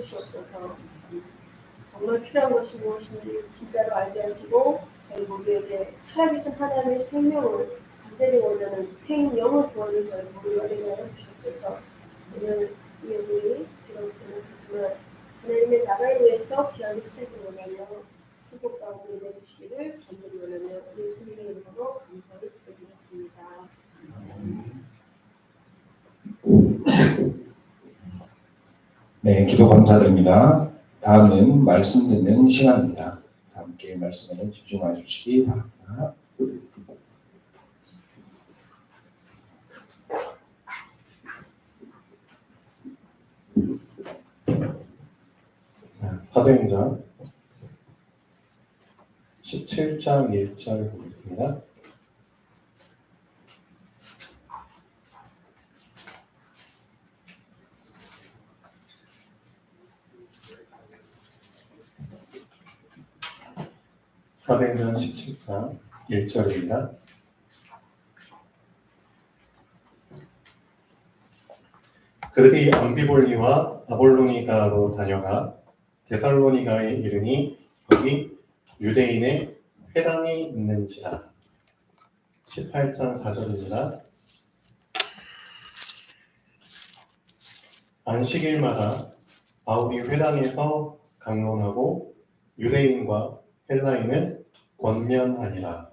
주시옵소서. 정말 필요한 것이 무엇인지 진짜로 알게 하시고 저희 모두에게 살아계신 하나님의 생명을 간절히 원하는 생명을 구원을 저희 모두 알게 하여 주시옵소서. 오늘 이 우리 기록되는 하지만 하나님의 나라를 위해서 귀하게 쓰기 원하며 수고 가운데 내주시기를 간절히 원하며 예수님의 이름으로 감사를 드리겠습니다. 네, 기도 감사드립니다. 다음은 말씀 듣는 시간입니다. 함께 말씀에 집중해 주시기 바랍니다. 사도행전 17장 1절 보겠습니다. 사도행전 17장 1절입니다. 그들이 암비볼리와 아볼로니가로 다녀가 데살로니가에 이르니 거기 유대인의 회당이 있는지라. 18장 4절입니다. 안식일마다 바울이 회당에서 강론하고 유대인과 헬라인을 권면하니라.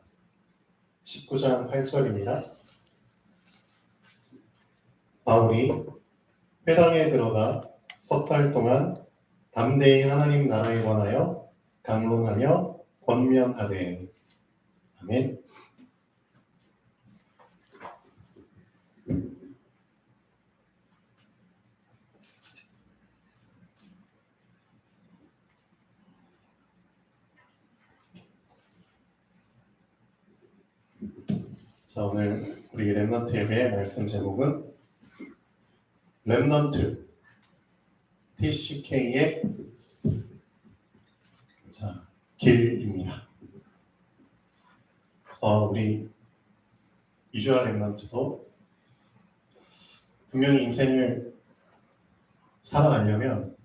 19장 8절입니다. 바울이 회당에 들어가 석 달 동안 담대히 하나님 나라에 관하여 강론하며 권면하되. 아멘. 자, 오늘 우리 렘넌트 예배의 말씀 제목은 렘넌트 TCK의 길입니다. 그래서 우리 이주아 렘넌트도 분명히 인생을 살아가려면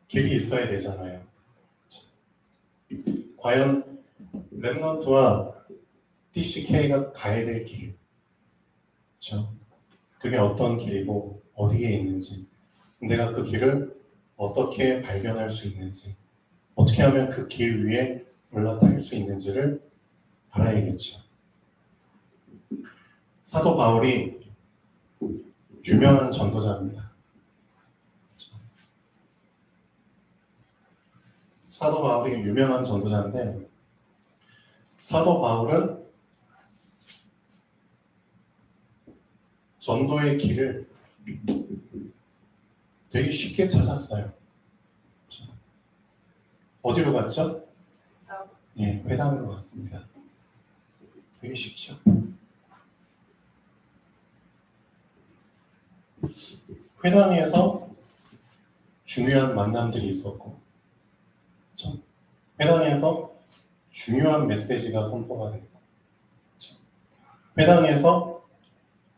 길이 있어야 되잖아요. 과연 렘넌트와 TCK가 가야 될 길, 그렇죠? 그게 어떤 길이고 어디에 있는지, 내가 그 길을 어떻게 발견할 수 있는지, 어떻게 하면 그 길 위에 올라탈 수 있는지를 알아야겠죠. 사도 바울이 유명한 전도자입니다. 사도 바울이 유명한 전도자인데, 사도 바울은 전도의 길을 되게 쉽게 찾았어요. 어디로 갔죠? 예, 회당으로 갔습니다. 되게 쉽죠. 회당에서 중요한 만남들이 있었고, 그렇죠? 회당에서 중요한 메시지가 선포가 되고, 그렇죠? 회당에서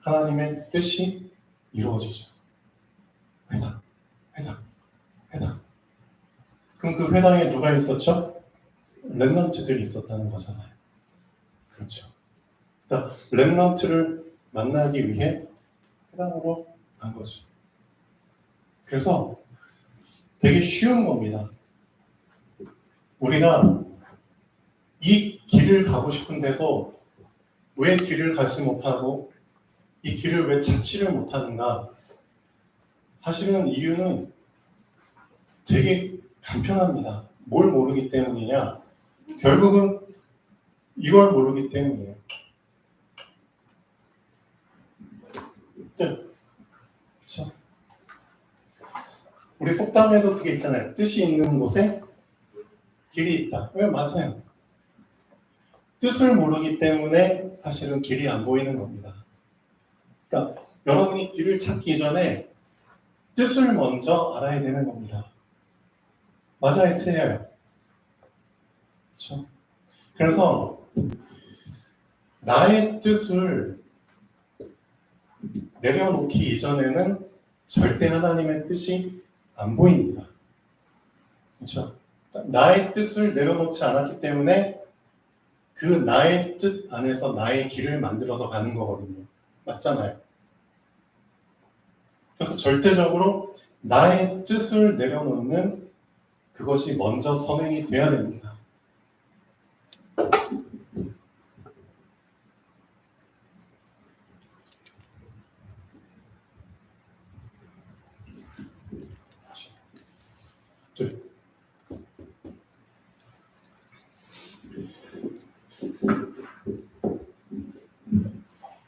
하나님의 뜻이 이루어지죠. 회당. 그럼 그 회당에 누가 있었죠? 렘넌트들이 있었다는 거잖아요. 그렇죠. 그러니까 렘넌트를 만나기 위해 회당으로 간 거죠. 그래서 되게 쉬운 겁니다. 우리가 이 길을 가고 싶은데도 왜 길을 가지 못하고 이 길을 왜 찾지를 못하는가? 사실은 이유는 되게 간편합니다. 뭘 모르기 때문이냐? 결국은 이걸 모르기 때문이에요. 그렇죠? 우리 속담에도 그게 있잖아요. 뜻이 있는 곳에 길이 있다. 왜? 맞아요. 뜻을 모르기 때문에 사실은 길이 안 보이는 겁니다. 그러니까 여러분이 길을 찾기 전에 뜻을 먼저 알아야 되는 겁니다. 맞아요, 틀려요. 그렇죠? 그래서 나의 뜻을 내려놓기 이전에는 절대 하나님의 뜻이 안 보입니다. 그렇죠? 나의 뜻을 내려놓지 않았기 때문에 그 나의 뜻 안에서 나의 길을 만들어서 가는 거거든요. 맞잖아요. 그래서 절대적으로 나의 뜻을 내려놓는 그것이 먼저 선행이 돼야 됩니다.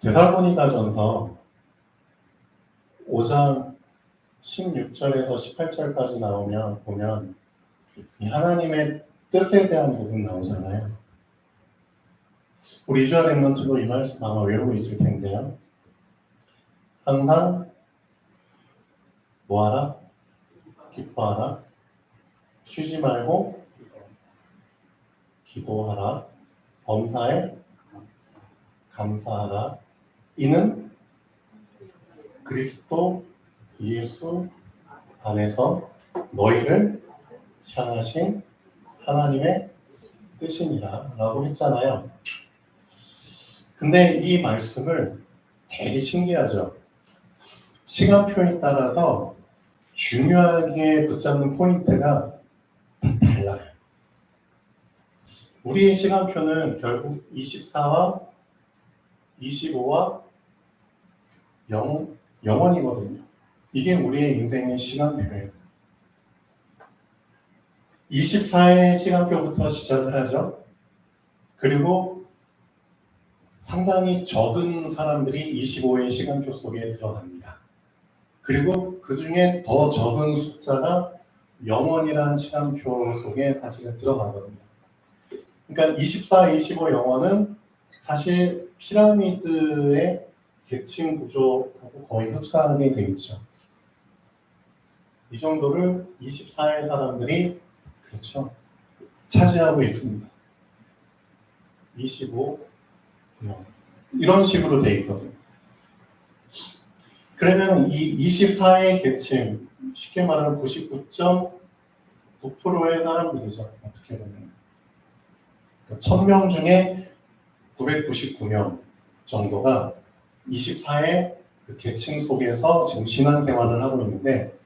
데살로니가전서 5장 16절에서 18절까지 보면 이 하나님의 뜻에 대한 부분 나오잖아요. 우리 이주아 랩런트도 이 말씀 아마 외우고 있을 텐데요. 항상 뭐하라? 기뻐하라. 쉬지 말고 기도하라. 범사에 감사하라. 이는 그리스도 예수 안에서 너희를 향하신 하나님의 뜻이니라 라고 했잖아요. 근데 이 말씀을 되게 신기하죠. 시간표에 따라서 중요하게 붙잡는 포인트가 다 달라요. 우리의 시간표는 결국 24와 25와 영원이거든요. 이게 우리의 인생의 시간표예요. 24의 시간표부터 시작을 하죠. 그리고 상당히 적은 사람들이 25의 시간표 속에 들어갑니다. 그리고 그 중에 더 적은 숫자가 영원이라는 시간표 속에 사실은 들어가거든요. 그러니까 24, 25 영원은 사실 피라미드의 계층 구조하고 거의 흡사하게 되어 있죠. 이 정도를 24의 사람들이 그렇죠. 차지하고 있습니다. 25 이런 식으로 되어 있거든요. 그러면 이 24의 계층, 쉽게 말하면 99.9%의 사람들이죠. 어떻게 보면 1000명 중에 999명 정도가 24의 그 계층 속에서 지금 신앙생활을 하고 있는데,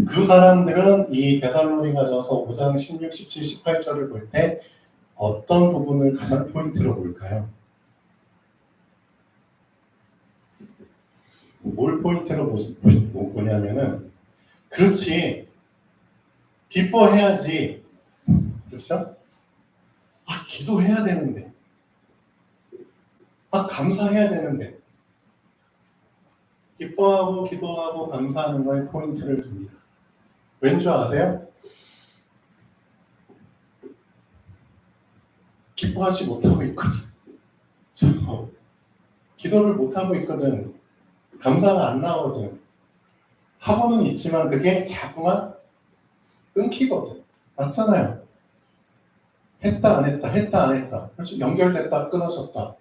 그 사람들은 이 데살로니가전서 5장 16, 17, 18절을 볼 때 어떤 부분을 가장 포인트로 볼까요? 뭘 포인트로 보냐면은, 그렇지, 기뻐해야지, 그렇죠? 아, 기도해야 되는데, 아, 감사해야 되는데, 기뻐하고 기도하고 감사하는 거에 포인트를 둡니다. 왠 줄 아세요? 기뻐하지 못하고 있거든. 기도를 못하고 있거든. 감사가 안 나오거든. 하고는 있지만 그게 자꾸만 끊기거든. 맞잖아요. 했다 안 했다, 했다 안 했다. 그렇죠. 연결됐다 끊어졌다.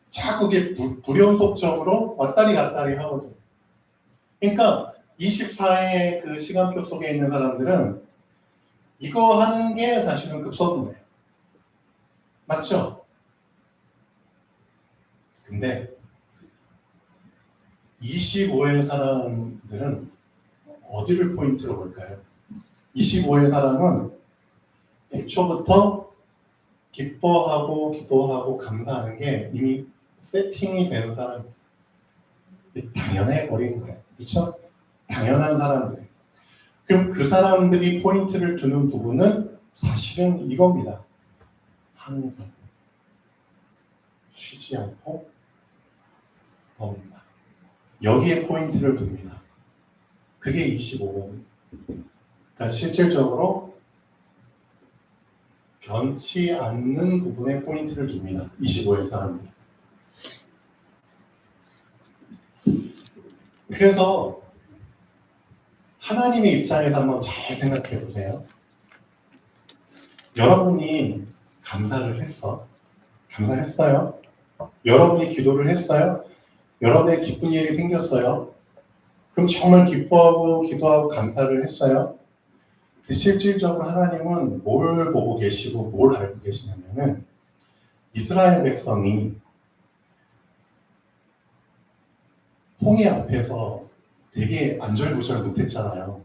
자꾸 그게 불연속적으로 왔다리 갔다리 하거든. 그러니까 24의 그 시간표 속에 있는 사람들은 이거 하는 게 사실은 급선무예요. 맞죠? 근데 25의 사람들은 어디를 포인트로 볼까요? 25의 사람은 애초부터 기뻐하고 기도하고 감사하는 게 이미 세팅이 되는 사람이에요. 당연해 버린 거예요. 그렇죠? 당연한 사람들. 그럼 그 사람들이 포인트를 두는 부분은 사실은 이겁니다. 항상 쉬지 않고 범사. 여기에 포인트를 둡니다. 그게 25번. 그러니까 실질적으로 변치 않는 부분에 포인트를 줍니다. 25의 사람들. 그래서 하나님의 입장에서 한번 잘 생각해 보세요. 여러분이 감사를 했어? 감사했어요? 여러분이 기도를 했어요? 여러분의 기쁜 일이 생겼어요? 그럼 정말 기뻐하고 기도하고 감사를 했어요. 실질적으로 하나님은 뭘 보고 계시고 뭘 알고 계시냐면은 이스라엘 백성이 홍해 앞에서 되게 안절부절 못했잖아요.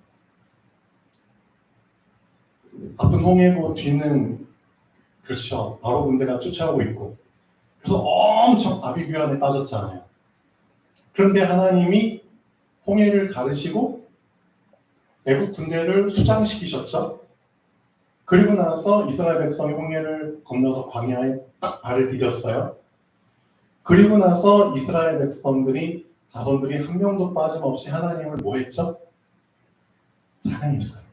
앞은 홍해고 뒤는 그렇죠. 바로 군대가 쫓아오고 있고 그래서 엄청 아비규환에 빠졌잖아요. 그런데 하나님이 홍해를 가르시고 애국 군대를 수장시키셨죠. 그리고 나서 이스라엘 백성이 홍해를 건너서 광야에 딱 발을 디뎠어요. 그리고 나서 이스라엘 백성들이 자손들이 한 명도 빠짐없이 하나님을 뭐 했죠? 찬양했어요.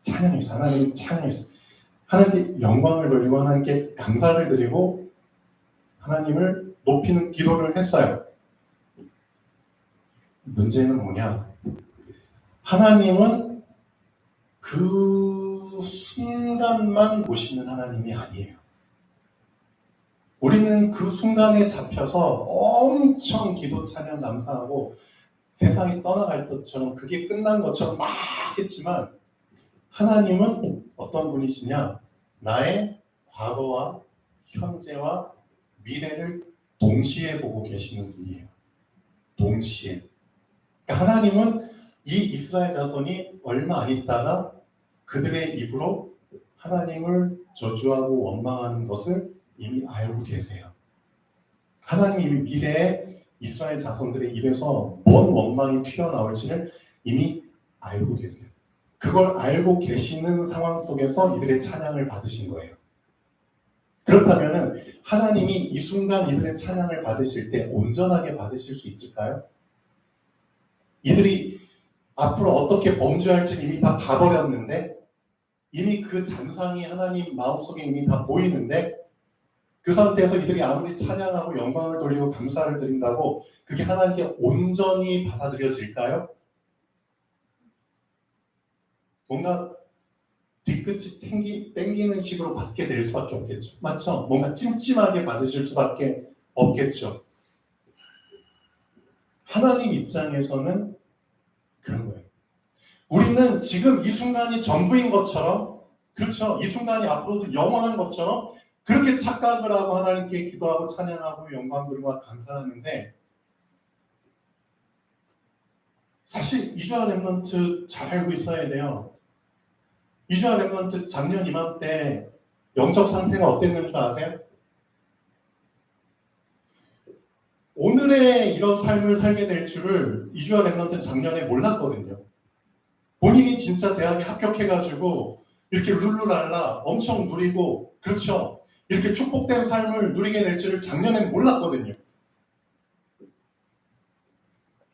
찬양했어요. 하나님 찬양했어요. 하나님께 영광을 돌리고 하나님께 감사를 드리고 하나님을 높이는 기도를 했어요. 문제는 뭐냐? 하나님은 그 순간만 보시는 하나님이 아니에요. 우리는 그 순간에 잡혀서 엄청 기도 찬양 감사하고 세상이 떠나갈 것처럼 그게 끝난 것처럼 막 했지만 하나님은 어떤 분이시냐? 나의 과거와 현재와 미래를 동시에 보고 계시는 분이에요. 동시에. 그러니까 하나님은 이 이스라엘 자손이 얼마 안 있다가 그들의 입으로 하나님을 저주하고 원망하는 것을 이미 알고 계세요. 하나님이 이미 미래에 이스라엘 자손들의 입에서 뭔 원망이 튀어나올지를 이미 알고 계세요. 그걸 알고 계시는 상황 속에서 이들의 찬양을 받으신 거예요. 그렇다면 하나님이 이 순간 이들의 찬양을 받으실 때 온전하게 받으실 수 있을까요? 이들이 앞으로 어떻게 범죄할지 이미 다 가버렸는데 이미 그 잔상이 하나님 마음속에 이미 다 보이는데 그 상태에서 이들이 아무리 찬양하고 영광을 돌리고 감사를 드린다고 그게 하나님께 온전히 받아들여질까요? 뭔가 뒤끝이 땡기는 식으로 받게 될 수밖에 없겠죠. 맞죠? 뭔가 찜찜하게 받으실 수밖에 없겠죠. 하나님 입장에서는 그런 거예요. 우리는 지금 이 순간이 전부인 것처럼, 그렇죠? 이 순간이 앞으로도 영원한 것처럼 그렇게 착각을 하고 하나님께 기도하고 찬양하고 영광 돌리고 감사하는데 사실 이주아 렘넌트 잘 알고 있어야 돼요. 이주아 렘넌트 작년 이맘때 영적 상태가 어땠는 줄 아세요? 오늘의 이런 삶을 살게 될 줄을 이주아 렘넌트는 작년에 몰랐거든요. 본인이 진짜 대학에 합격해가지고 이렇게 룰루랄라 엄청 누리고 그렇죠. 이렇게 축복된 삶을 누리게 될 줄을 작년엔 몰랐거든요.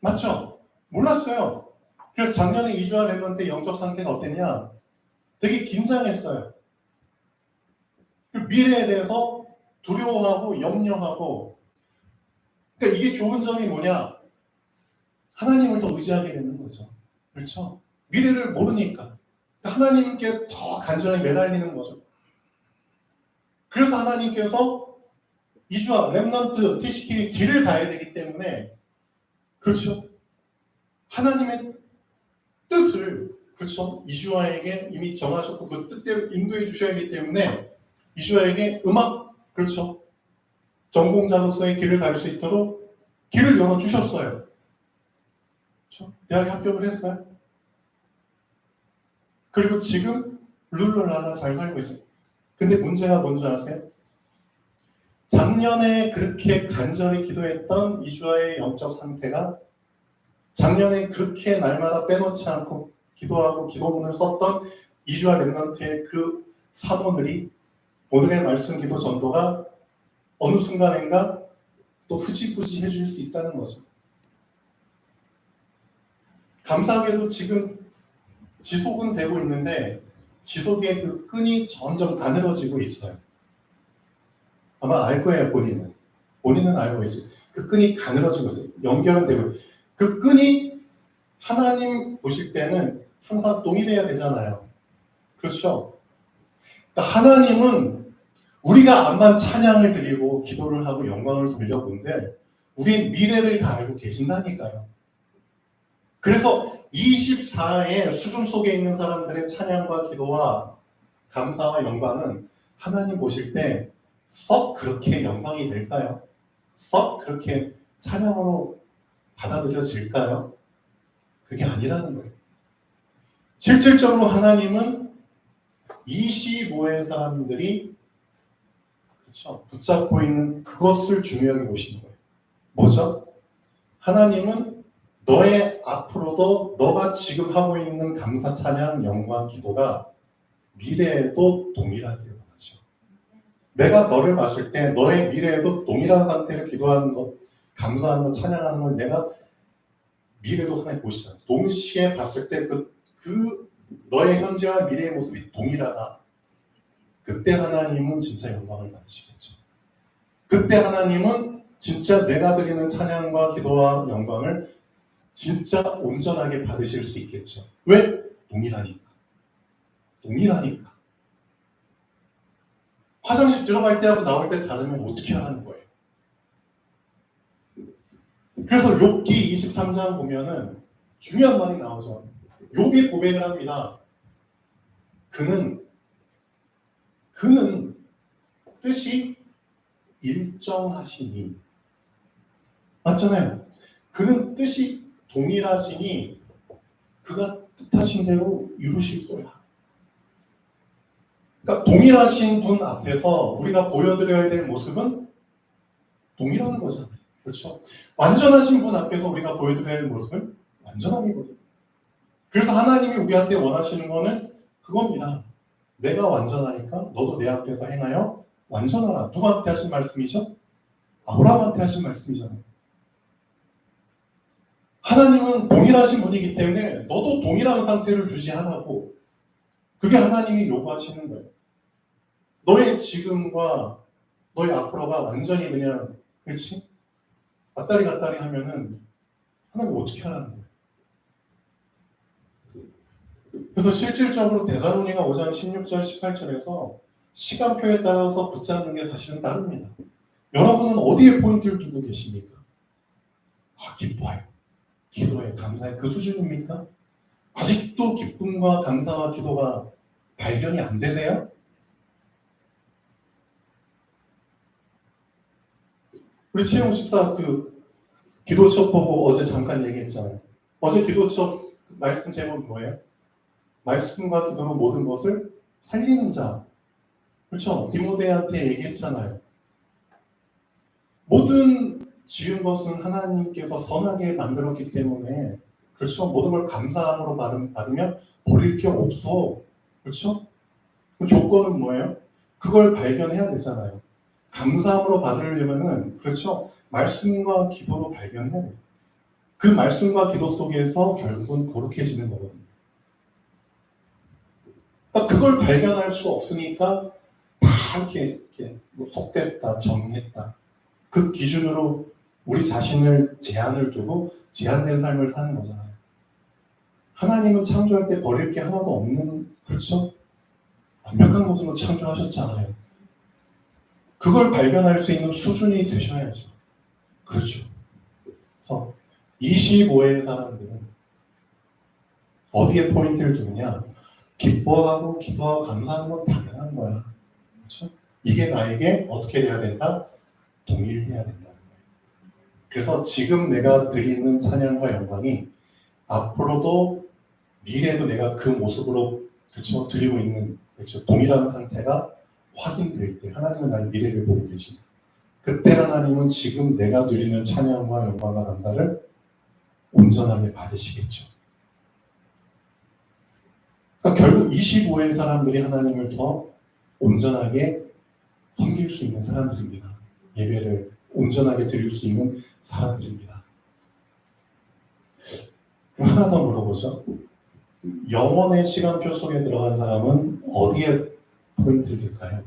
맞죠? 몰랐어요. 그래서 작년에 이주아 렘넌트의 영적 상태가 어땠냐? 되게 긴장했어요. 미래에 대해서 두려워하고 염려하고 그러니까 이게 좋은 점이 뭐냐? 하나님을 더 의지하게 되는 거죠. 그렇죠? 미래를 모르니까 하나님께 더 간절히 매달리는 거죠. 그래서 하나님께서 이주아 렘넌트 TCK 길을 가야 되기 때문에 그렇죠? 하나님의 뜻을 그렇죠? 이주아에게 이미 정하셨고 그 뜻대로 인도해 주셔야 하기 때문에 이주아에게 음악 그렇죠? 전공자로서의 길을 갈 수 있도록 길을 열어주셨어요. 그렇죠? 대학에 합격을 했어요. 그리고 지금 룰루랄라 잘 살고 있어요. 근데 문제가 뭔지 아세요? 작년에 그렇게 간절히 기도했던 이주아의 영적 상태가 작년에 그렇게 날마다 빼놓지 않고 기도하고 기도문을 썼던 이주아 렘넌트의 그 사도들이 오늘의 말씀 기도 전도가 어느 순간인가 또 흐지부지 해줄 수 있다는 거죠. 감사하게도 지금 지속은 되고 있는데 지속의 그 끈이 점점 가늘어지고 있어요. 아마 알 거예요, 본인은. 본인은 알고 있어요. 그 끈이 가늘어지고 있어요. 연결은 되고 그 끈이 하나님 보실 때는 항상 동일해야 되잖아요. 그렇죠? 그러니까 하나님은 우리가 암만 찬양을 드리고 기도를 하고 영광을 돌려본들 우리의 미래를 다 알고 계신다니까요. 그래서 24의 수준 속에 있는 사람들의 찬양과 기도와 감사와 영광은 하나님 보실 때 썩 그렇게 영광이 될까요? 썩 그렇게 찬양으로 받아들여질까요? 그게 아니라는 거예요. 실질적으로 하나님은 25의 사람들이 그렇죠, 붙잡고 있는 그것을 중요하게 보시는 거예요. 뭐죠? 하나님은 너의 앞으로도 너가 지금 하고 있는 감사, 찬양, 영광, 기도가 미래에도 동일하기를 원하죠. 내가 너를 봤을 때 너의 미래에도 동일한 상태를 기도하는 것, 감사하는 것, 찬양하는 걸 내가 미래도 하나님 보시잖아요. 동시에 봤을 때 그 너의 현재와 미래의 모습이 동일하다. 그때 하나님은 진짜 영광을 받으시겠죠. 그때 하나님은 진짜 내가 드리는 찬양과 기도와 영광을 진짜 온전하게 받으실 수 있겠죠. 왜? 동일하니까. 동일하니까. 화장실 들어갈 때하고 나올 때 다르면 어떻게 하는 거예요? 그래서 욥기 23장 보면은 중요한 말이 나오죠. 욥이 고백을 합니다. 그는 뜻이 일정하시니. 맞잖아요. 그는 뜻이 동일하시니 그가 뜻하신 대로 이루실 거야. 그러니까 동일하신 분 앞에서 우리가 보여드려야 될 모습은 동일한 거잖아요. 그렇죠? 완전하신 분 앞에서 우리가 보여드려야 할 모습은 완전함이거든요. 그래서 하나님이 우리한테 원하시는 거는 그겁니다. 내가 완전하니까 너도 내 앞에서 행하여 완전하라. 누구한테 하신 말씀이죠? 아브라함한테 하신 말씀이잖아요. 하나님은 동일하신 분이기 때문에 너도 동일한 상태를 유지하라고. 그게 하나님이 요구하시는 거예요. 너의 지금과 너의 앞으로가 완전히 그냥, 그렇지? 왔다리 갔다리 하면은 하나님 어떻게 하라는 거예요? 그래서 실질적으로 데살로니가 5장 16절 18절에서 시간표에 따라서 붙잡는 게 사실은 다릅니다. 여러분은 어디에 포인트를 두고 계십니까? 기뻐요. 기도에 감사해. 그 수준입니까? 아직도 기쁨과 감사와 기도가 발견이 안 되세요? 우리 최영 집사 기도첩 보고 어제 잠깐 얘기했잖아요. 어제 기도첩 말씀 제목이 뭐예요? 말씀과 기도로 모든 것을 살리는 자. 그렇죠? 디모데한테 얘기했잖아요. 모든 지은 것은 하나님께서 선하게 만들었기 때문에 그렇죠? 모든 걸 감사함으로 받으면 버릴 게 없어. 그렇죠? 그 조건은 뭐예요? 그걸 발견해야 되잖아요. 감사함으로 받으려면은 그렇죠? 말씀과 기도로 발견해야 돼요. 그 말씀과 기도 속에서 결국은 거룩해지는 거거든요. 그러니까 그걸 발견할 수 없으니까 다 이렇게 속됐다, 정했다. 그 기준으로 우리 자신을 제한을 두고 제한된 삶을 사는 거잖아요. 하나님은 창조할 때 버릴 게 하나도 없는, 그렇죠? 완벽한 모습으로 창조하셨잖아요. 그걸 발견할 수 있는 수준이 되셔야죠. 그렇죠. 그래서 25의 사람들은 어디에 포인트를 두느냐? 기뻐하고 기도하고 감사하는 건 당연한 거야. 그렇죠? 이게 나에게 어떻게 돼야 된다? 동일해야 된다는 거예요. 그래서 지금 내가 드리는 찬양과 영광이 앞으로도 미래에도 내가 그 모습으로 그렇죠? 드리고 있는 그렇죠? 동일한 상태가 확인될 때 하나님은 나의 미래를 보고 계십니다. 그때 하나님은 지금 내가 드리는 찬양과 영광과 감사를 온전하게 받으시겠죠. 그러니까 결국 25의 사람들이 하나님을 더 온전하게 섬길 수 있는 사람들입니다. 예배를 온전하게 드릴 수 있는 사람들입니다. 그럼 하나 더 물어보죠. 영원의 시간표 속에 들어간 사람은 어디에 포인트를 둘까요?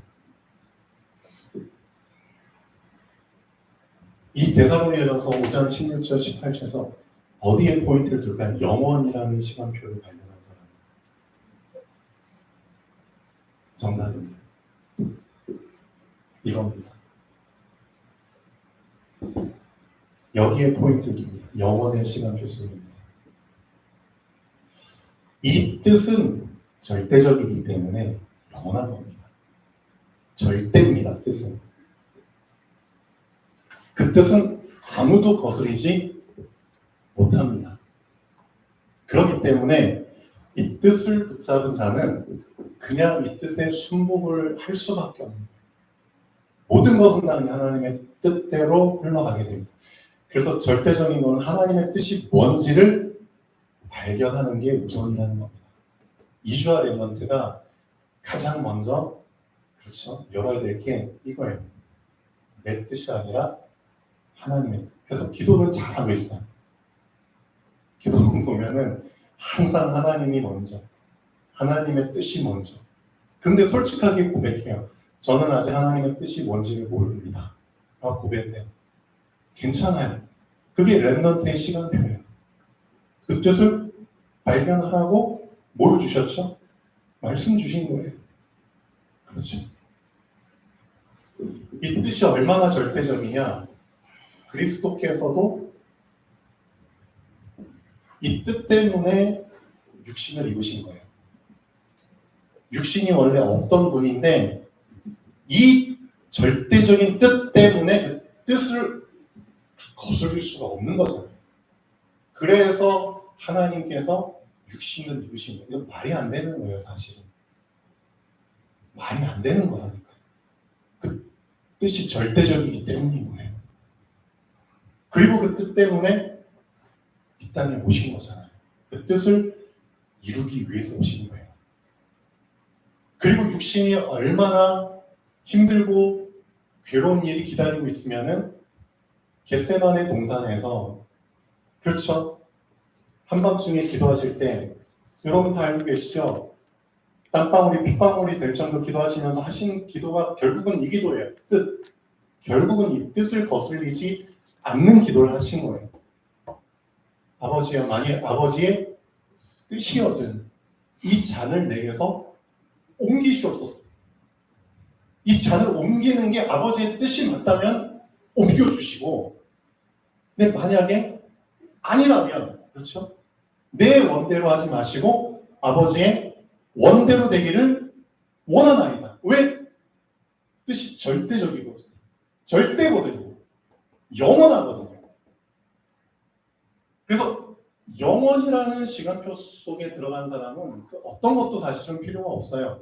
이 데살로니가서 5장 16절 18절에서 어디에 포인트를 둘까요? 영원이라는 시간표를 발견한 사람. 정답입니다. 이겁니다. 여기에 포인트를 둡니다. 영원의 시간표 속입니다. 이 뜻은 절대적이기 때문에 영원한 겁니다. 절대입니다. 뜻은. 그 뜻은 아무도 거스리지 못합니다. 그렇기 때문에 이 뜻을 붙잡은 자는 그냥 이 뜻에 순복을 할 수밖에 없는 거예요. 모든 것은 나는 하나님의 뜻대로 흘러가게 됩니다. 그래서 절대적인 건 하나님의 뜻이 뭔지를 발견하는 게 우선이라는 겁니다. 이주와 렘넌트가 가장 먼저 그렇죠 열어야 될 게 이거예요. 내 뜻이 아니라 하나님의 뜻. 그래서 기도는 잘하고 있어요. 기도는 보면은 항상 하나님이 먼저, 하나님의 뜻이 먼저. 근데 솔직하게 고백해요. 저는 아직 하나님의 뜻이 뭔지를 모릅니다. 고백해요. 괜찮아요. 그게 렘넌트의 시간표예요. 그 뜻을 발견하라고 뭘 주셨죠? 말씀 주신 거예요. 그렇죠. 이 뜻이 얼마나 절대적이냐? 그리스도께서도 이 뜻 때문에 육신을 입으신 거예요. 육신이 원래 없던 분인데 이 절대적인 뜻 때문에 그 뜻을 거스릴 수가 없는 거잖아요. 그래서 하나님께서 육신을 입으신 거예요. 이거 말이 안 되는 거예요, 사실은. 말이 안 되는 거라니까요. 그 뜻이 절대적이기 때문인 거예요. 그리고 그 뜻 때문에 이 땅에 오신 거잖아요. 그 뜻을 이루기 위해서 오신 거예요. 그리고 육신이 얼마나 힘들고 괴로운 일이 기다리고 있으면은 겟세마네 동산에서 그렇죠. 한밤중에 기도하실 때 여러분 다 알고 계시죠? 땀방울이 핏방울이 될 정도 기도하시면서 하신 기도가 결국은 이 기도예요. 뜻. 결국은 이 뜻을 거슬리지 않는 기도를 하신 거예요. 아버지여, 만일 아버지의 뜻이었든 이 잔을 내게서 옮기시옵소서. 이 잔을 옮기는 게 아버지의 뜻이 맞다면 옮겨주시고, 근데 만약에 아니라면, 그렇죠? 내 원대로 하지 마시고 아버지의 원대로 되기를 원하나이다. 왜? 뜻이 절대적이거든요. 절대거든요. 영원하거든요. 그래서 영원이라는 시간표 속에 들어간 사람은 그 어떤 것도 사실은 필요가 없어요.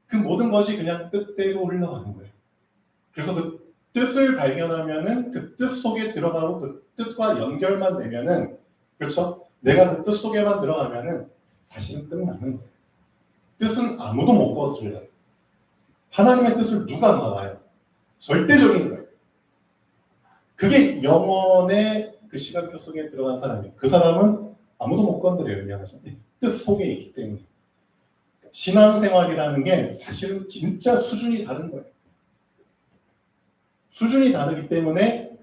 그 모든 것이 그냥 뜻대로 흘러가는 거예요. 그래서 그 뜻을 발견하면은 그 뜻 속에 들어가고 그 뜻과 연결만 되면은 그렇죠? 내가 그 뜻 속에만 들어가면은 사실은 끝나는 거예요. 뜻은 아무도 못 거스려요. 하나님의 뜻을 누가 막아요? 절대적인 거예요. 그게 영원의 그 시간표 속에 들어간 사람이에요. 그 사람은 아무도 못 건드려요. 미안하죠. 뜻 속에 있기 때문에. 신앙생활이라는 게 사실은 진짜 수준이 다른 거예요. 수준이 다르기 때문에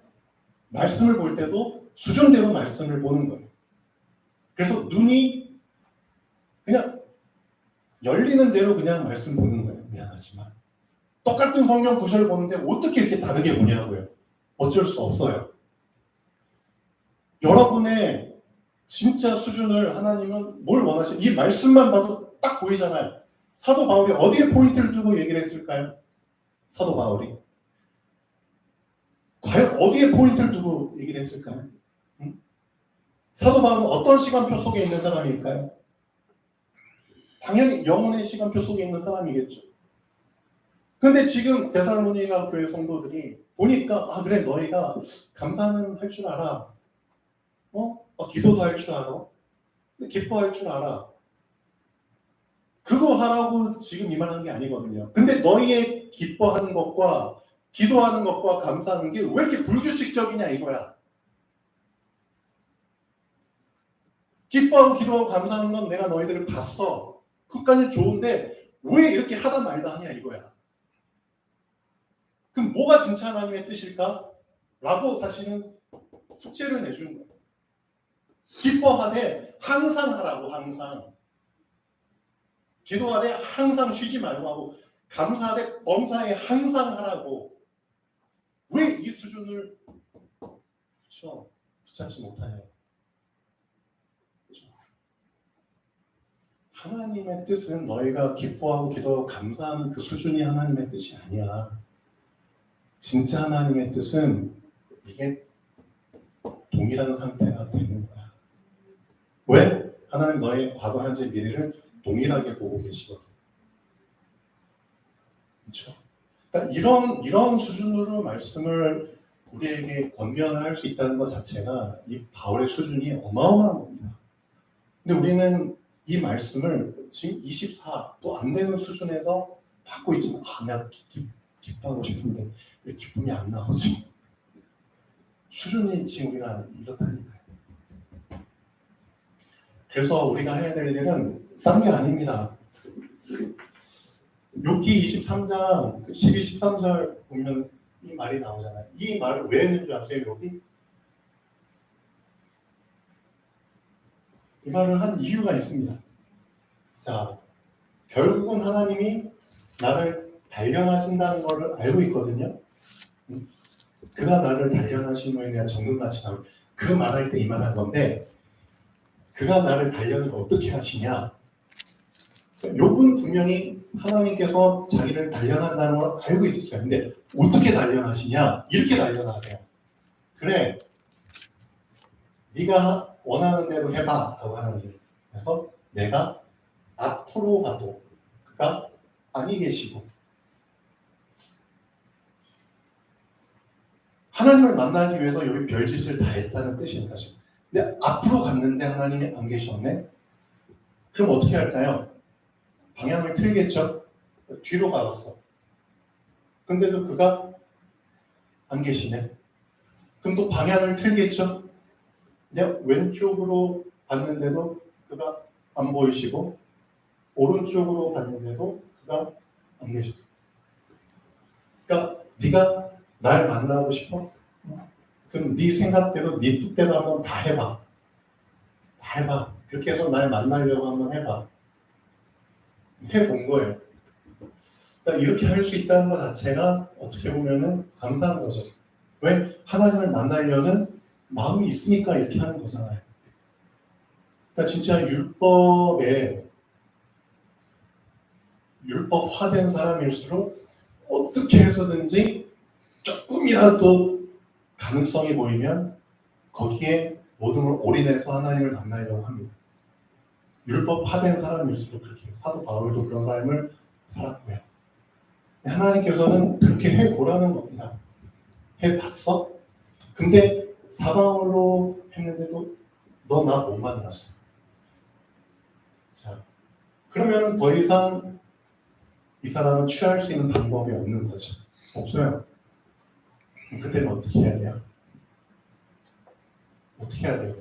말씀을 볼 때도 수준대로 말씀을 보는 거예요. 그래서 눈이 그냥 열리는 대로 그냥 말씀 보는 거예요. 미안하지만. 똑같은 성경 구절을 보는데 어떻게 이렇게 다르게 보냐고요. 어쩔 수 없어요. 여러분의 진짜 수준을 하나님은 뭘 원하시는 이 말씀만 봐도 딱 보이잖아요. 사도 바울이 어디에 포인트를 두고 얘기를 했을까요? 사도 바울이 과연 어디에 포인트를 두고 얘기를 했을까요? 사도 바울은 어떤 시간표 속에 있는 사람일까요? 당연히 영혼의 시간표 속에 있는 사람이겠죠. 근데 지금 데살로니가 교회 성도들이 보니까 그래 너희가 감사는 할 줄 알아. 기도도 할 줄 알아. 기뻐할 줄 알아. 그거 하라고 지금 이 말한 게 아니거든요. 근데 너희의 기뻐하는 것과 기도하는 것과 감사하는 게 왜 이렇게 불규칙적이냐 이거야. 기뻐하고 기도하고 감사하는 건 내가 너희들을 봤어. 그것까지 좋은데 왜 이렇게 하다 말다 하냐 이거야. 그럼 뭐가 진짜 하나님의 뜻일까? 라고 사실은 숙제를 내주는 거예요. 기뻐하되 항상 하라고 항상. 기도하되 항상 쉬지 말고 하고 감사하되 범사에 항상 하라고. 왜 이 수준을 그렇죠? 붙잡지 못하냐. 그렇죠? 하나님의 뜻은 너희가 기뻐하고 기도하고 감사하는 그 수준이 하나님의 뜻이 아니야. 진짜 하나님의 뜻은 이게 동일한 상태가 되는 거야. 왜? 하나님 너의 과거, 현재, 미래를 동일하게 보고 계시거든. 그렇죠? 그러니까 이런 수준으로 말씀을 우리에게 권면을 할 수 있다는 것 자체가 이 바울의 수준이 어마어마한 겁니다. 근데 우리는 이 말씀을 지금 24 또 안 되는 수준에서 받고 있지만 내가 기뻐하고 싶은데 왜 기쁨이 안 나오지? 수준이 지금 우리가 이렇다니까요. 그래서 우리가 해야 될 일은 딴 게 아닙니다. 욥기 23장 12, 13절 보면 이 말이 나오잖아요. 이 말을 왜 했는 줄 아세요? 욥이? 이 말을 한 이유가 있습니다. 자, 결국은 하나님이 나를 단련하신다는 것을 알고 있거든요. 그가 나를 단련하신 후에 내가 정금같이 나올 그 말할 때 이 말한 건데 그가 나를 단련을 어떻게 하시냐? 욥은 분명히 하나님께서 자기를 단련한다는 걸 알고 있었어요. 근데 어떻게 단련하시냐? 이렇게 단련하세요. 그래, 네가 원하는 대로 해봐 라고 하나님. 그래서 내가 앞으로 가도 그가 아니 계시고 하나님을 만나기 위해서 여기 별짓을 다 했다는 뜻이에요. 사실. 근데 앞으로 갔는데 하나님이 안 계셨네? 그럼 어떻게 할까요? 방향을 틀겠죠? 뒤로 가봤어. 근데도 그가 안 계시네? 그럼 또 방향을 틀겠죠? 그냥 왼쪽으로 봤는데도 그가 안 보이시고 오른쪽으로 봤는데도 그가 안 계셨어. 그러니까 네가 날 만나고 싶어? 그럼 네 생각대로 네 뜻대로 한번 다 해봐. 다 해봐. 그렇게 해서 날 만나려고 한번 해봐. 해본 거예요. 그러니까 이렇게 할 수 있다는 것 자체가 어떻게 보면은 감사한 거죠. 왜? 하나님을 만나려는 마음이 있으니까 이렇게 하는 거잖아요. 그러니까 진짜 율법화된 사람일수록 어떻게 해서든지 조금이라도 가능성이 보이면 거기에 모든 걸 올인해서 하나님을 만나려고 합니다. 율법화된 사람일수록 그렇게 해요. 사도 바울도 그런 삶을 살았고요. 하나님께서는 그렇게 해보라는 겁니다. 해봤어? 근데 사방으로 했는데도 너 나 못 만났어. 자, 그러면 더 이상 이 사람은 취할 수 있는 방법이 없는 거죠. 없어요. 그때는 어떻게 해야 돼요? 어떻게 해야 돼요?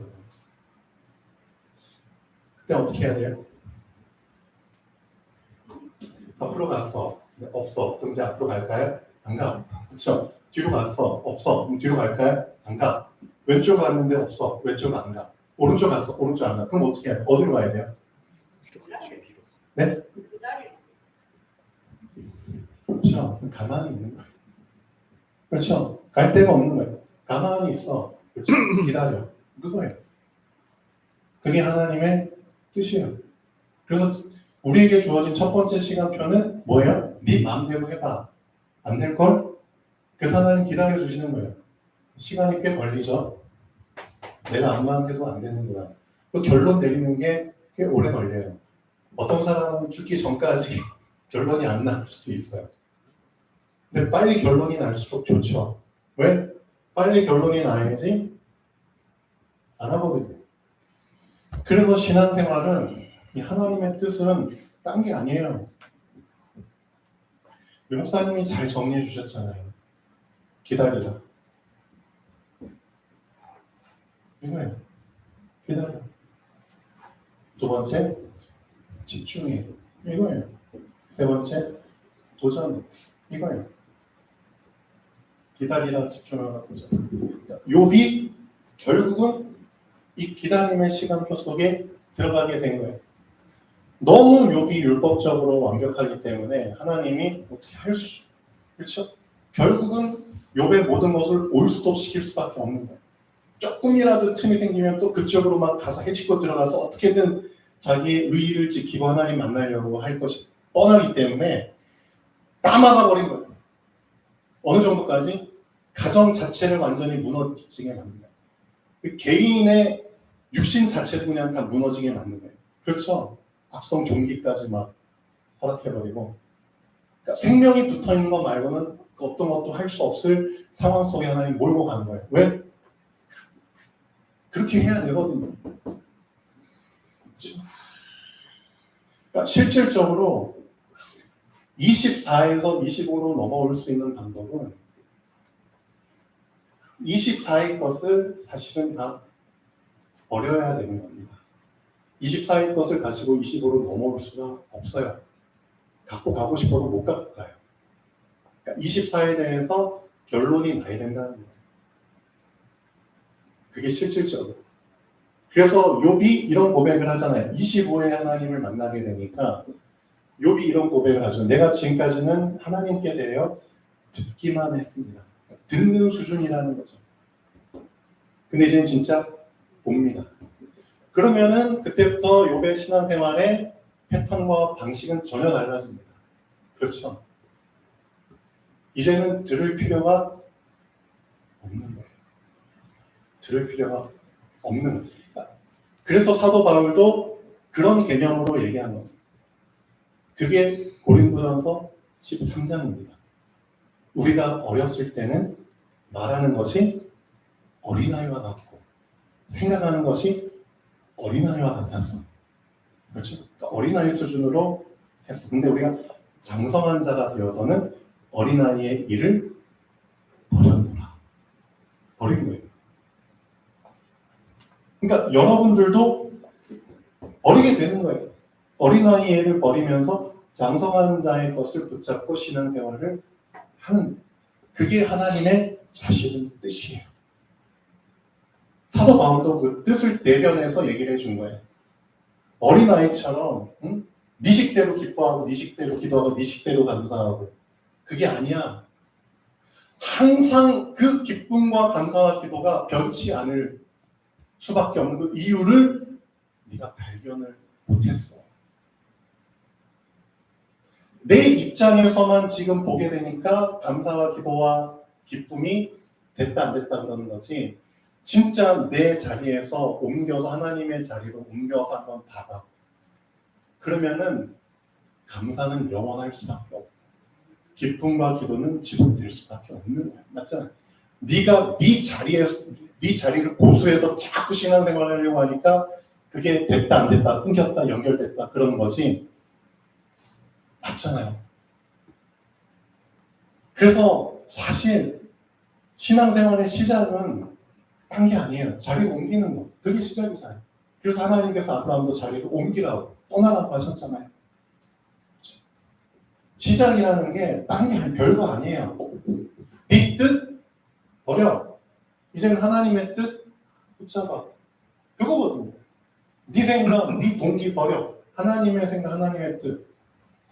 그때 어떻게 해야 돼요? 앞으로 갔어. 없어. 그럼 이제 앞으로 갈까요? 안 가. 그렇죠? 뒤로 갔어. 없어. 그럼 뒤로 갈까요? 안 가. 왼쪽 갔는데 없어. 왼쪽 안 가. 오른쪽 갔어. 오른쪽 안 가. 그럼 어떻게 해요? 어디로 가야 돼요? 네? 그렇죠. 가만히 있는 거예요. 그렇죠. 갈 데가 없는 거예요. 가만히 있어. 그렇죠. 기다려. 그거예요. 그게 하나님의 뜻이에요. 그래서 우리에게 주어진 첫 번째 시간표는 뭐예요? 네 마음대로 해봐. 안 될걸? 그래서 하나님 기다려주시는 거예요. 시간이 꽤 걸리죠? 내가 암만 해도 안 되는구나. 그 결론 내리는 게 꽤 오래 걸려요. 어떤 사람은 죽기 전까지 결론이 안 날 수도 있어요. 근데 빨리 결론이 날수록 좋죠. 왜? 빨리 결론이 나야지 안 하거든요. 그래서 신앙생활은 이 하나님의 뜻은 딴 게 아니에요. 목사님이 잘 정리해 주셨잖아요. 기다리라. 이거예요. 기다려. 두 번째, 집중해. 이거예요. 세 번째, 도전. 이거예요. 기다리라, 집중하라, 도전. 욥이 결국은 이 기다림의 시간표 속에 들어가게 된 거예요. 너무 욥이 율법적으로 완벽하기 때문에 하나님이 어떻게 할 수, 그렇죠? 결국은 욥의 모든 것을 올스톱 시킬 수밖에 없는 거예요. 조금이라도 틈이 생기면 또 그쪽으로 막 가서 해치고 들어가서 어떻게든 자기의 의의를 지키고 하나님 만나려고 할 것이 뻔하기 때문에 따마가 버린 거예요. 어느 정도까지? 가정 자체를 완전히 무너지게 만든 거예요. 그 개인의 육신 자체도 그냥 다 무너지게 만든 거예요. 그렇죠? 악성 종기까지 막 허락해버리고, 그러니까 생명이 붙어있는 것 말고는 어떤 것도 할 수 없을 상황 속에 하나님 몰고 가는 거예요. 왜? 그렇게 해야 되거든요. 그렇죠? 그러니까 실질적으로 24에서 25로 넘어올 수 있는 방법은 24의 것을 사실은 다 버려야 되는 겁니다. 24의 것을 가지고 25로 넘어올 수가 없어요. 갖고 가고 싶어도 못 갖고 가요. 그러니까 24에 대해서 결론이 나야 된다는 거예요. 그게 실질적으로. 그래서 욥이 이런 고백을 하잖아요. 25에 하나님을 만나게 되니까 욥이 이런 고백을 하죠. 내가 지금까지는 하나님께 대하여 듣기만 했습니다. 듣는 수준이라는 거죠. 근데 이제는 진짜 봅니다. 그러면은 그때부터 욥의 신앙생활의 패턴과 방식은 전혀 달라집니다. 그렇죠? 이제는 들을 필요가 없는 거예요. 들을 필요가 없는 거예요. 그래서 사도 바울도 그런 개념으로 얘기한 겁니다. 그게 고린도전서 13장입니다. 우리가 어렸을 때는 말하는 것이 어린아이와 같고 생각하는 것이 어린아이와 같았어. 그렇죠? 그러니까 어린아이 수준으로 했어. 근데 우리가 장성한 자가 되어서는 어린아이의 일을 버렸노라. 버린 거예요. 그러니까 여러분들도 버리게 되는 거예요. 어린아이의 일을 버리면서 장성한 자의 것을 붙잡고 신앙생활을 하는, 그게 하나님의 사실은 뜻이에요. 사도 바울도 그 뜻을 대변해서 얘기를 해준 거예요. 어린아이처럼 네 식대로 기뻐하고 네 식대로 기도하고 네 식대로 감사하고, 그게 아니야. 항상 그 기쁨과 감사와 기도가 변치 않을 수밖에 없는 그 이유를 네가 발견을 못했어. 내 입장에서만 지금 보게 되니까 감사와 기도와 기쁨이 됐다 안 됐다 그러는 거지, 진짜 내 자리에서 옮겨서 하나님의 자리로 옮겨서 한번 봐봐. 그러면은 감사는 영원할 수밖에 없고 기쁨과 기도는 지속될 수밖에 없는 거야. 맞잖아. 네가 네 자리를 고수해서 자꾸 신앙생활을 하려고 하니까 그게 됐다 안 됐다, 끊겼다 연결됐다 그런 거지. 맞잖아요. 그래서 사실 신앙생활의 시작은 딴 게 아니에요. 자리를 옮기는 거. 그게 시작이잖아요. 그래서 하나님께서 아브라함도 자리를 옮기라고 떠나라고 하셨잖아요. 시작이라는 게 딴 게 별거 아니에요. 네 뜻 버려. 이제는 하나님의 뜻 붙잡아. 그거거든요. 네 생각, 네 동기 버려. 하나님의 생각, 하나님의 뜻.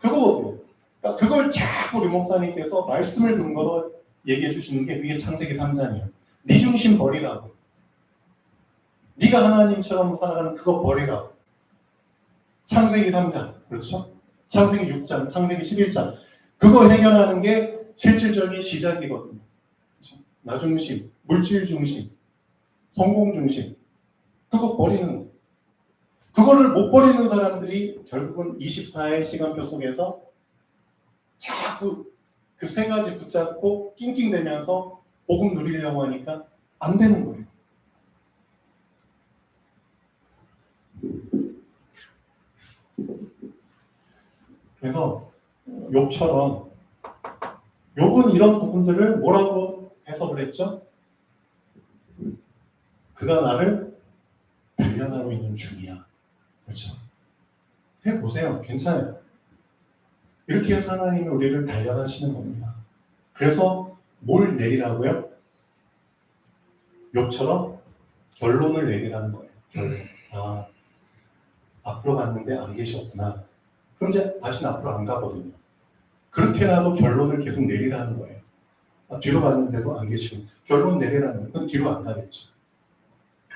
그거거든요. 그러니까 그걸 자꾸 우리 목사님께서 말씀을 근거로 얘기해 주시는 게 그게 창세기 3장이에요. 네 중심 버리라고. 네가 하나님처럼 살아가는 그거 버리라고. 창세기 3장. 그렇죠? 창세기 6장, 창세기 11장. 그거 해결하는 게 실질적인 시작이거든요. 그렇죠? 나 중심, 물질 중심, 성공 중심. 그거 버리는 거. 그거를 못 버리는 사람들이 결국은 24의 시간표 속에서 자꾸 그 세 가지 붙잡고 낑낑대면서 복음 누리려고 하니까 안 되는 거예요. 그래서 욥처럼, 욥은 이런 부분들을 뭐라고 해석을 했죠? 그가 나를 단련하고 있는 중이야. 그렇죠? 해보세요. 괜찮아요. 이렇게 해서 하나님이 우리를 단련하시는 겁니다. 그래서 뭘 내리라고요? 욥처럼 결론을 내리라는 거예요. 결론. 아, 앞으로 갔는데 안 계셨구나. 그럼 이제 다시는 앞으로 안 가거든요. 그렇게라도 결론을 계속 내리라는 거예요. 아, 뒤로 갔는데도 안 계시고 결론 내리라는 거예요. 그럼 뒤로 안 가겠죠.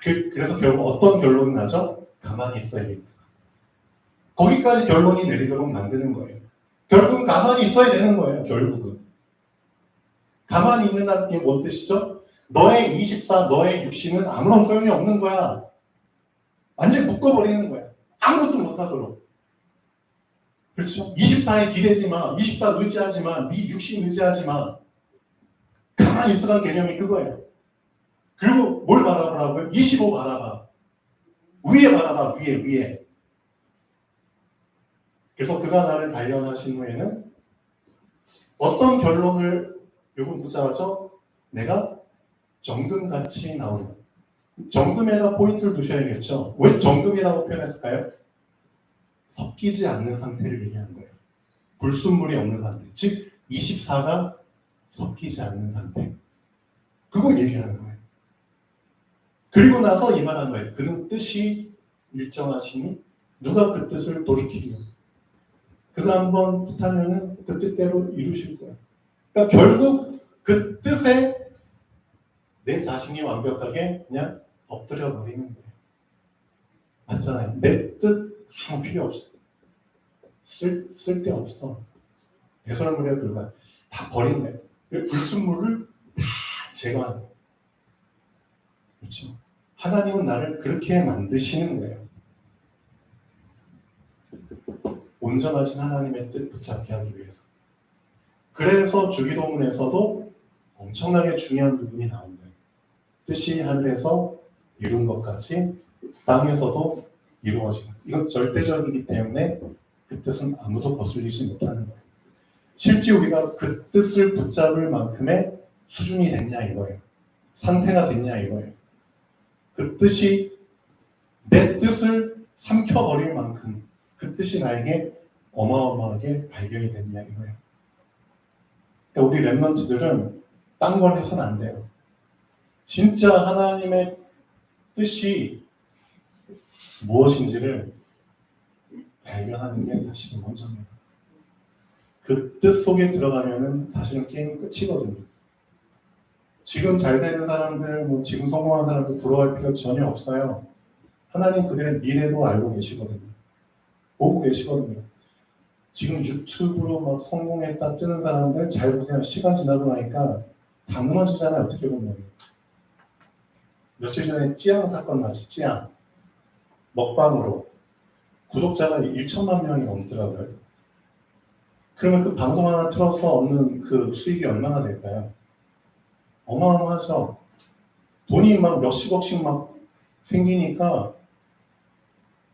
그래서 결국 어떤 결론이 나죠? 가만히 있어야겠다. 거기까지 결론이 내리도록 만드는 거예요. 결국은 가만히 있어야 되는 거예요. 결국은. 가만히 있는다는 게 뭔 뜻이죠? 너의 24, 너의 육신은 아무런 소용이 없는 거야. 완전히 묶어버리는 거야. 아무것도 못하도록. 그렇죠? 24에 기대지 마. 24 의지하지 마. 네 육신 의지하지 마. 가만히 있으라는 개념이 그거예요. 그리고 뭘 바라보라고요? 25 바라봐. 위에 바라봐. 위에. 그래서 그가 나를 단련하신 후에는 어떤 결론을 요금 붙잡아서 내가 정금같이 나오는. 정금에다 포인트를 두셔야겠죠. 왜 정금이라고 표현했을까요? 섞이지 않는 상태를 얘기하는 거예요. 불순물이 없는 상태. 즉 24가 섞이지 않는 상태. 그걸 얘기하는 거예요. 그리고 나서 이 말한 거예요. 그는 뜻이 일정하시니 누가 그 뜻을 돌이키리요. 그가 한번 뜻하면은 그 뜻대로 이루실 거예요. 그러니까 결국 그 뜻에 내 자신이 완벽하게 그냥 엎드려 버리는 거예요. 맞잖아요. 내 뜻 아무 필요 없어. 쓸데 없어. 배설물에 불과 다 버린 거예요. 불순물을 다 제거하는 거예요. 그렇죠. 하나님은 나를 그렇게 만드시는 거예요. 온전하신 하나님의 뜻 붙잡게 하기 위해서. 그래서 주기도문에서도 엄청나게 중요한 부분이 나온 거예요. 뜻이 하늘에서 이룬 것 같이 땅에서도 이루어지는. 이건 절대적이기 때문에 그 뜻은 아무도 거슬리지 못하는 거예요. 실제 우리가 그 뜻을 붙잡을 만큼의 수준이 됐냐 이거예요. 상태가 됐냐 이거예요. 그 뜻이 내 뜻을 삼켜버릴 만큼 그 뜻이 나에게 어마어마하게 발견이 됐냐 이거예요. 그러니까 우리 랩런트들은 딴 걸 해서는 안 돼요. 진짜 하나님의 뜻이 무엇인지를 발견하는 게 사실은 먼저입니다. 그 뜻 속에 들어가면은 사실은 게임 끝이거든요. 지금 잘 되는 사람들, 뭐 지금 성공한 사람들 부러워할 필요 전혀 없어요. 하나님 그들의 미래도 알고 계시거든요. 보고 계시거든요. 지금 유튜브로 막 성공했다 뜨는 사람들 잘 보세요. 시간 지나고 나니까 다 무너지잖아요. 어떻게 보면. 며칠 전에 찌양 사건 나지. 찌양. 먹방으로 구독자가 1천만 명이 넘더라고요. 그러면 그 방송 하나 틀어서 얻는 그 수익이 얼마나 될까요? 어마어마하죠. 돈이 막 몇십억씩 막 생기니까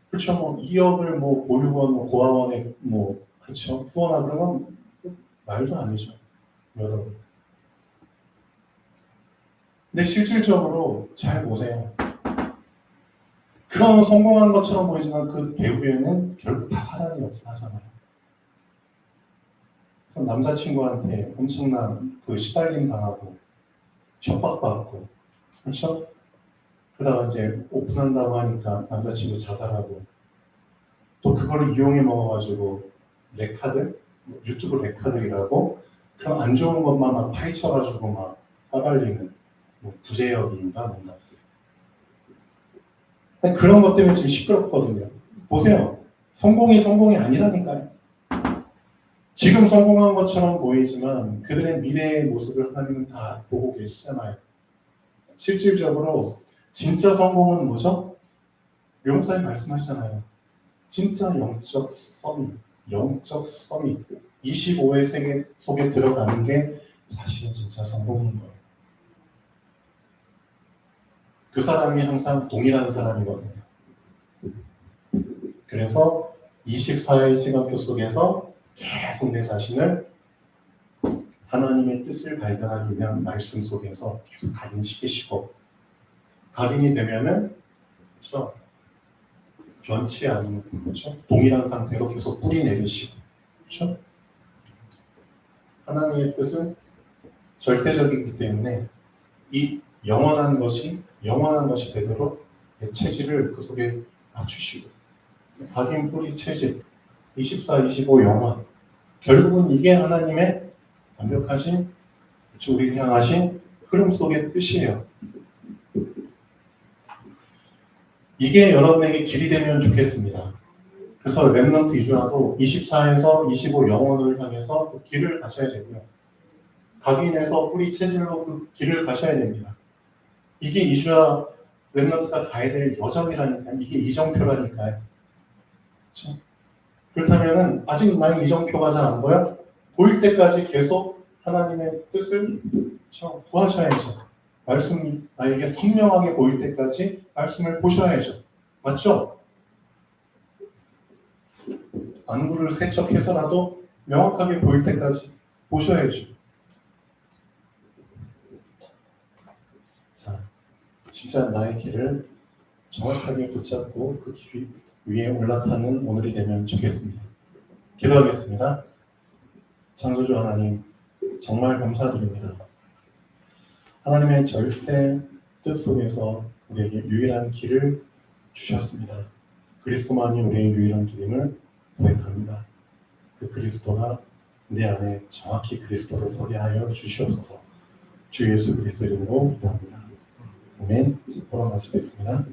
그렇죠. 뭐 2억을 뭐 보육원, 뭐 고아원에 뭐 그렇죠. 후원하 그러면 말도 아니죠. 여러분. 근데 실질적으로 잘 보세요. 그런 성공한 것처럼 보이지만 그 배후에는 결국 다 사람이 역사하잖아요. 남자친구한테 엄청난 그 시달림 당하고 협박받고 그렇죠? 그러다가 이제 오픈한다고 하니까 남자친구 자살하고 또 그거를 이용해 먹어가지고 레카드, 유튜브 레카드이라고 그런 안 좋은 것만 막 파헤쳐가지고 막 까발리는 뭐 구제역인가 뭔가 그런 것 때문에 지금 시끄럽거든요. 보세요. 성공이 아니라니까요. 지금 성공한 것처럼 보이지만 그들의 미래의 모습을 하나님은 다 보고 계시잖아요. 실질적으로 진짜 성공은 뭐죠? 용사님 말씀하시잖아요. 진짜 영적 서밋, 25의 세계 속에 들어가는 게 사실은 진짜 성공인 거예요. 그 사람이 항상 동일한 사람이거든요. 그래서 24의 시간표 속에서 계속 내 자신을 하나님의 뜻을 발견하기 위한 말씀 속에서 계속 각인시키시고 각인이 되면은 그렇죠? 변치 않는 그렇죠? 동일한 상태로 계속 뿌리 내리시고 그렇죠? 하나님의 뜻은 절대적이기 때문에 이 영원한 것이 되도록 내 체질을 그 속에 맞추시고 각인 뿌리 체질 24, 25 영원 결국은 이게 하나님의 완벽하신 우리를 향하신 흐름 속의 뜻이에요. 이게 여러분에게 길이 되면 좋겠습니다. 그래서 렘넌트 이주라도 24에서 25 영혼을 향해서 그 길을 가셔야 되고요. 각인에서 뿌리 체질로 그 길을 가셔야 됩니다. 이게 이주야 렘넌트가 가야 될 여정이라니까, 이게 이정표라니까요. 그렇죠? 그렇다면은 아직 나는 이정표가 잘 안 보여? 보일 때까지 계속 하나님의 뜻을 구하셔야죠. 말씀이 나에게 선명하게 보일 때까지 말씀을 보셔야죠. 맞죠? 안구를 세척해서라도 명확하게 보일 때까지 보셔야죠. 자, 진짜 나의 길을 정확하게 붙잡고 그 길 위에 올라타는 오늘이 되면 좋겠습니다. 기도하겠습니다. 창조주 하나님, 정말 감사드립니다. 하나님의 절대 뜻 속에서 우리에게 유일한 길을 주셨습니다. 그리스도만이 우리의 유일한 길임을 고백합니다. 그 그리스도가 내 안에 정확히 그리스도로 서게 하여 주시옵소서. 주 예수 그리스도 이름으로 기도합니다. 아멘. 돌아가시겠습니다.